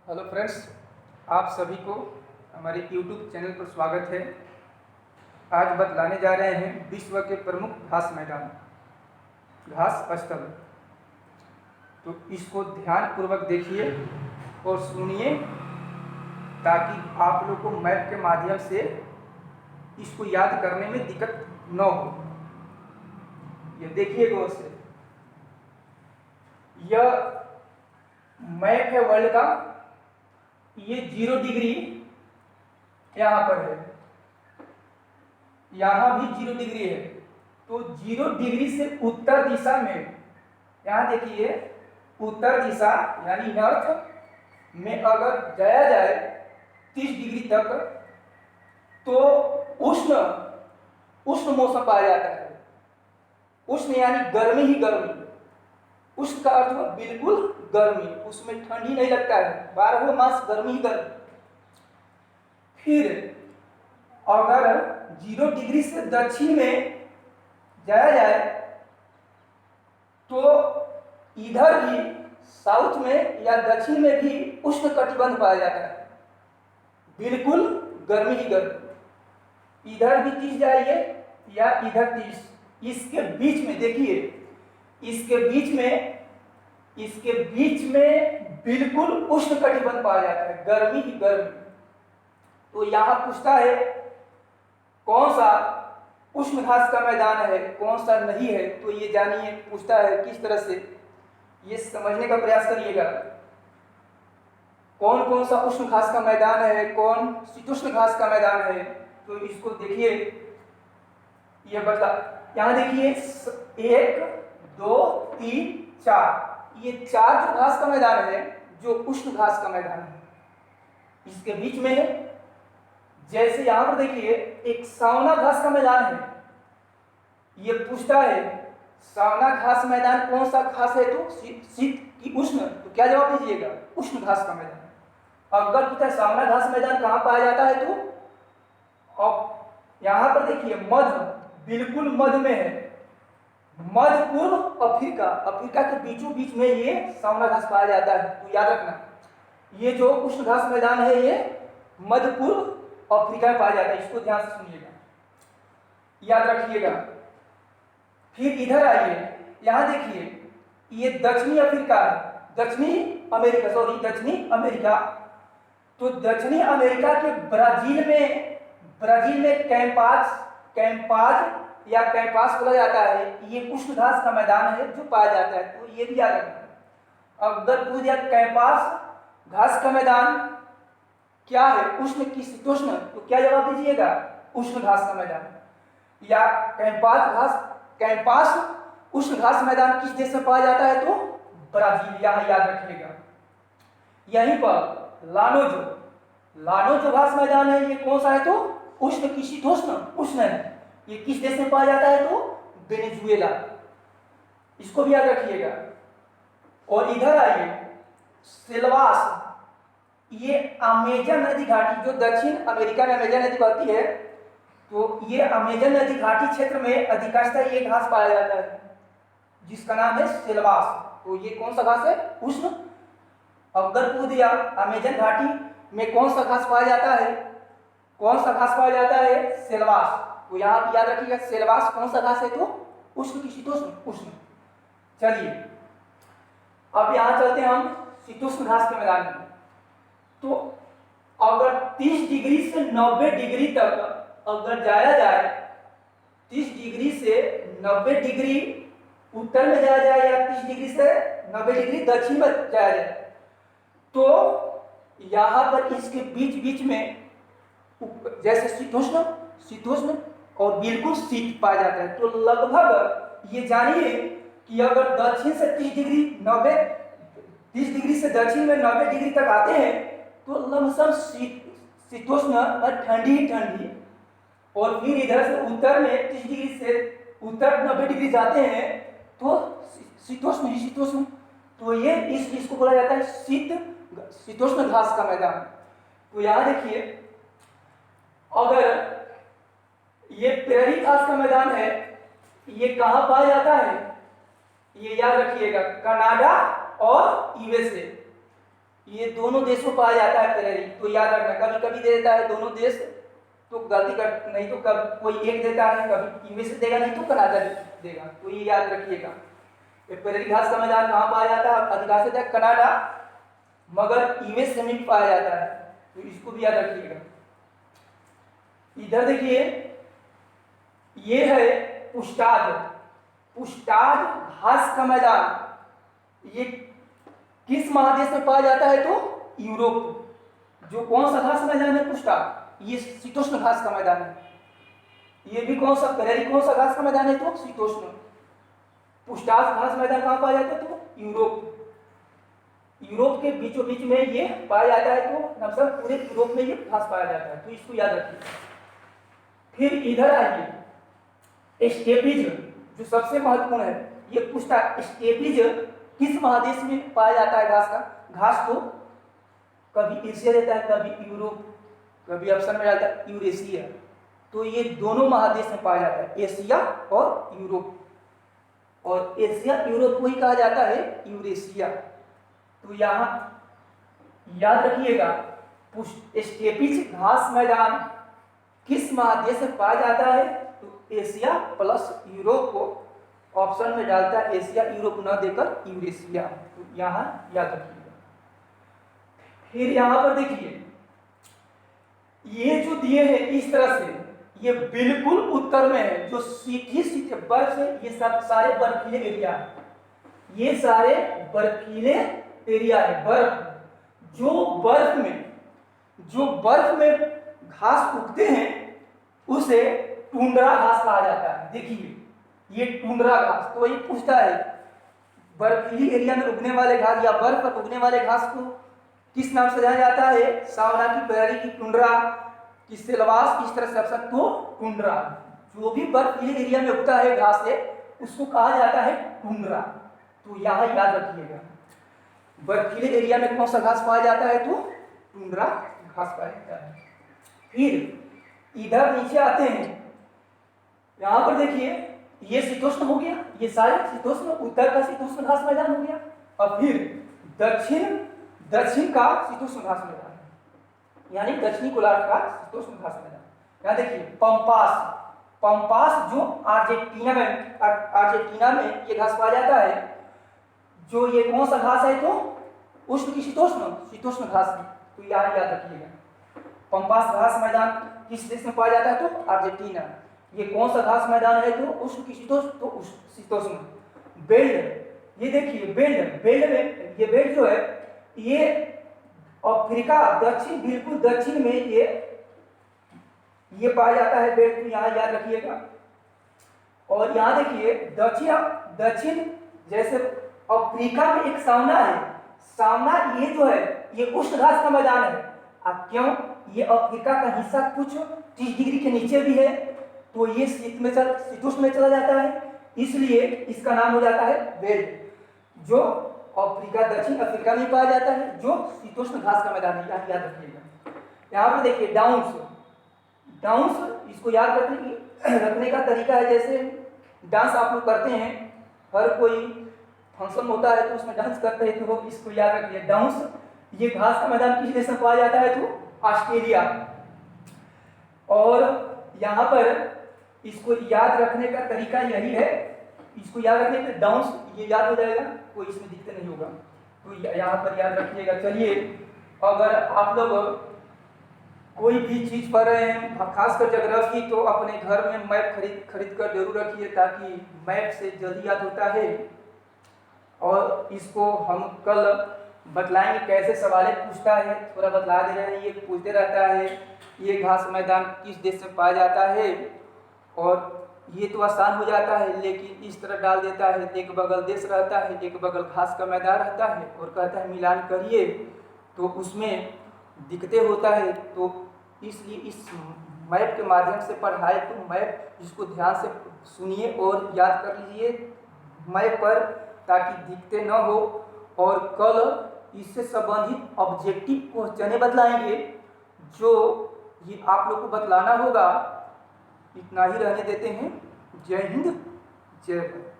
Hello friends, आप सभी को हमारे YouTube चैनल पर स्वागत है। आज बतलाने जा रहे हैं विश्व के प्रमुख घास मैदान, घास स्थल। तो इसको ध्यानपूर्वक देखिए और सुनिए ताकि आप लोग को मैप के माध्यम से इसको याद करने में दिक्कत न हो। ये देखिए गौर से, यह मैप है वर्ल्ड का। ये 0 डिग्री यहाँ पर है, यहाँ भी 0 डिग्री है। तो 0 डिग्री से उत्तर दिशा में, यहाँ देखिए उत्तर दिशा यानी नॉर्थ में अगर जाया जाए 30 डिग्री तक तो उष्ण उष्ण मौसम पाया जाता है। उष्ण यानी गर्मी ही गर्मी। उष्ण का अर्थ हुआ बिल्कुल गर्मी, उसमें ठंडी नहीं लगता है, 12 मास गर्मी ही गर्मी। फिर अगर 0 डिग्री से दक्षिण में जाया जाए तो इधर भी साउथ में या दक्षिण में भी उष्ण कटिबंध पाया जाता है, बिल्कुल गर्मी ही गर्मी। इधर भी 30 जाइए या इधर 30, इसके बीच में देखिए, इसके बीच में बिल्कुल उष्ण कटिबंध पाया जाता है, गर्मी ही गर्मी। तो यहां पूछता है कौन सा उष्ण घास का मैदान है, कौन सा नहीं है। तो ये जानिए पूछता है किस तरह से, ये समझने का प्रयास करिएगा। कौन कौन सा उष्ण घास का मैदान है, कौन शीतोष्ण घास का मैदान है। तो इसको देखिए, ये बता, यहां देखिए 1 2 3 4, ये 4 जो घास का मैदान है, जो उष्ण घास का मैदान है, इसके बीच में है। जैसे यहां पर देखिए एक सावना घास का मैदान है, ये पूछता है सावना घास मैदान कौन सा घास है, तो शीत की उष्ण। तो क्या जवाब दीजिएगा, उष्ण घास का मैदान। अगर पूछता है सावना घास मैदान कहां पाया जाता है, तो अब यहां पर देखिए मध्य, बिल्कुल मध्य में है, मध्य पूर्व अफ्रीका, अफ्रीका के बीचों बीच में ये सावना घास पाया जाता है। तो याद रखना, ये जो उष्ण घास मैदान है ये मध्य पूर्व अफ्रीका में पाया जाता है। इसको ध्यान से सुनिएगा, याद रखिएगा। फिर इधर आइए, यहां देखिए ये दक्षिणी अफ्रीका है, दक्षिणी अमेरिका। तो दक्षिणी अमेरिका के ब्राजील में कैंपास बोला जाता है, ये उष्ण घास का मैदान है जो पाया जाता है। तो ये भी याद रखना। अगर पूछ दिया कैंपास घास का मैदान क्या है, उष्ण की शीतोष्ण, तो क्या जवाब दीजिएगा, उष्ण घास का मैदान। या कैंपास उष्ण घास मैदान किस देश में पाया जाता है, तो ब्राजील, यहां याद रखिएगा। यहीं पर लानो जो घास मैदान है, ये कौन सा है, तो उष्ण की शीतोष्ण उष्ण है। ये किस देश में पाया जाता है, तो वेनेजुएला। इसको भी याद रखिएगा। और इधर आइए सिलवास, ये अमेजन नदी घाटी, जो दक्षिण अमेरिका में अमेजन नदी बहती है, तो ये अमेजन नदी घाटी क्षेत्र में अधिकांशतः ये घास पाया जाता है, जिसका नाम है सिलवास। तो ये कौन सा घास है, उष्ण। अगर पूछ दिया अमेजन घाटी में कौन सा घास पाया जाता है, सिलवास। तो यहाँ याद रखिएगा सिलवास कौन सा घास है, तो उष्ण की शीतोष्ण उष्ण। चलिए अब यहाँ चलते हैं हम शीतोष्ण घास के मैदान में। तो अगर 30 डिग्री से 90 डिग्री तक अगर जाया जाए, 30 डिग्री से 90 डिग्री उत्तर में जाया जाए या 30 डिग्री से 90 डिग्री दक्षिण में जाया जाए, तो यहाँ पर इसके बीच में जैसे शीतोष्ण और बिल्कुल शीत पाया जाता है। तो लगभग ये जानिए कि अगर दक्षिण से 30 डिग्री से दक्षिण में 90 डिग्री तक आते हैं, तो लमसम शीतोष्ण और ठंडी। और फिर इधर से उत्तर में 30 डिग्री से उत्तर 90 डिग्री जाते हैं, तो शीतोष्ण। तो ये इसको बोला जाता है शीतोष्ण घास का मैदान। तो यहाँ देखिए, अगर ये प्रेरी घास का मैदान है, ये कहां पाया जाता है, ये याद रखिएगा, कनाडा और यूएसए। ये दोनों देशों में पाया जाता है प्रेयरी। तो याद रखना, कभी कभी दे देता है दोनों देश तो गलती कर, नहीं तो कभी कोई एक देता है, कभी यूएस देगा, नहीं तो कनाडा देगा। तो ये याद रखिएगा। ये प्रेयरी घास का मैदान कहाँ पाया जाता है? अधिकांशतः कनाडा, मगर यूएस में भी पाया जाता है। तो इसको भी याद रखिएगा। इधर देखिए, ये है पुष्टाद। पुष्टाद घास का मैदान ये किस महादेश में पाया जाता है? तो यूरोप। जो कौन सा घास मैदान है? पुष्टाद। ये शीतोष्ण घास का मैदान है। ये भी कौन सा प्रेयरी, कौन सा घास का मैदान है? तो शीतोष्ण। पुष्टाद घास मैदान कहाँ पाया जाता है? तो यूरोप। यूरोप के बीचों बीच में ये पाया जाता है। तो मतलब पूरे यूरोप में ये घास पाया जाता है। तो इसको याद रखिए। फिर इधर आइए, स्टेपीज जो सबसे महत्वपूर्ण है। ये पूछता है स्टेपीज किस महादेश में पाया जाता है घास का? घास तो कभी एशिया देता है, कभी यूरोप, कभी ऑप्शन में आता है यूरेशिया। तो ये दोनों महादेश में पाया जाता है, एशिया और यूरोप। और एशिया यूरोप को ही कहा जाता है यूरेशिया। तो यहाँ याद रखिएगा, स्टेपीज घास मैदान किस महादेश में पाया जाता है? तो एशिया प्लस यूरोप को ऑप्शन में डालता है, एशिया यूरोप न देकर यूरेशिया। तो यहाँ याद रखिएगा। फिर यहाँ पर देखिए, ये जो दिए हैं इस तरह से, ये बिल्कुल उत्तर में है। जो सीधे बर्फ से, ये सब सारे बर्फीले एरिया है। ये सारे बर्फीले एरिया है। बर्फ जो बर्फ में घास उगते हैं उसे टुंड्रा घास कहा जाता है। देखिए, ये टुंड्रा घास। तो ये पूछता है बर्फीली एरिया में उगने वाले घास या बर्फ पर उगने वाले घास को किस नाम से जाना जाता है? सावना की, प्रेयरी की, टुंड्रा की, सेलवास, इस तरह से ऑप्शन। तो टुंड्रा, जो भी बर्फीले एरिया में उगता है घास है उसको कहा जाता है टुंड्रा। तो यहाँ याद रखिएगा, बर्फीले एरिया में कौन सा घास पाया जाता है? तो टुंड्रा घास पाया जाता है। फिर इधर नीचे आते हैं, यहाँ पर देखिए, ये शीतोष्ण हो गया, ये सारे शीतोष्ण, उत्तर का शीतोष्ण घास मैदान हो गया। और फिर दक्षिण का शीतोष्ण घास मैदान, यानी दक्षिणी गोलार्ध का शीतोष्ण घास मैदान। यहाँ देखिए पंपास जो अर्जेंटीना में ये घास पाया जाता है। जो ये कौन सा घास है? तो उष्ण की शीतोष्ण घास की। तो यहाँ याद रखिएगा, पंपास घास मैदान किस देश में पाया जाता है? तो अर्जेंटीना। ये कौन सा घास मैदान है? तो उष्ण की शीतोष्ण। बेल्ट, ये देखिए बेल्ट में, ये बेल्ट जो है ये अफ्रीका दक्षिण, बिल्कुल दक्षिण में ये पाया जाता है बेल्ट। तो यहाँ याद रखिएगा। और यहाँ देखिए दक्षिण जैसे अफ्रीका में एक सावना है। सावना ये जो है ये उष्ण घास का मैदान है। अब क्यों? ये अफ्रीका का हिस्सा कुछ 30 डिग्री के नीचे भी है, तो ये शीतोष्ण में चला जाता है, इसलिए इसका नाम हो जाता है बेल्ट। जो अफ्रीका, दक्षिण अफ्रीका में पाया जाता है, जो शीतोष्ण घास का मैदान है। याद रखिएगा। यहाँ पर देखिए डाउन्स, इसको याद रखने का तरीका है, जैसे डांस आप लोग करते हैं, हर कोई फंक्शन होता है तो उसमें डांस करते हैं, तो इसको याद रखिए। डाउन्स, ये घास का मैदान किस देश में पाया जाता है? तो ऑस्ट्रेलिया। और यहाँ पर इसको याद रखने का तरीका यही है, इसको याद रखने के डाउन्स ये याद हो जाएगा, कोई इसमें दिक्कत नहीं होगा। तो यहाँ पर याद रखिएगा। चलिए, अगर आप लोग कोई भी चीज़ पढ़ रहे हैं, खासकर ज्योग्राफी, तो अपने घर में मैप खरीद कर जरूर रखिए, ताकि मैप से जल्दी याद होता है। और इसको हम कल बतलाएंगे कैसे सवाल पूछता है, थोड़ा बतला दे रहे हैं। ये पूछते रहता है ये घास मैदान किस देश में पाया जाता है, और ये तो आसान हो जाता है, लेकिन इस तरह डाल देता है, एक बगल देश रहता है, एक बगल घास का मैदान रहता है, और कहता है मिलान करिए, तो उसमें दिक्कतें होता है। तो इसलिए इस मैप के माध्यम से पढ़ाए, तो मैप इसको ध्यान से सुनिए और याद कर लीजिए मैप पर, ताकि दिक्कतें न हो। और कल इससे संबंधित ऑब्जेक्टिव क्वेश्चन बतलाएंगे, जो ये आप लोग को बतलाना होगा। इतना ही रहने देते हैं। जय हिंद, जय भारत।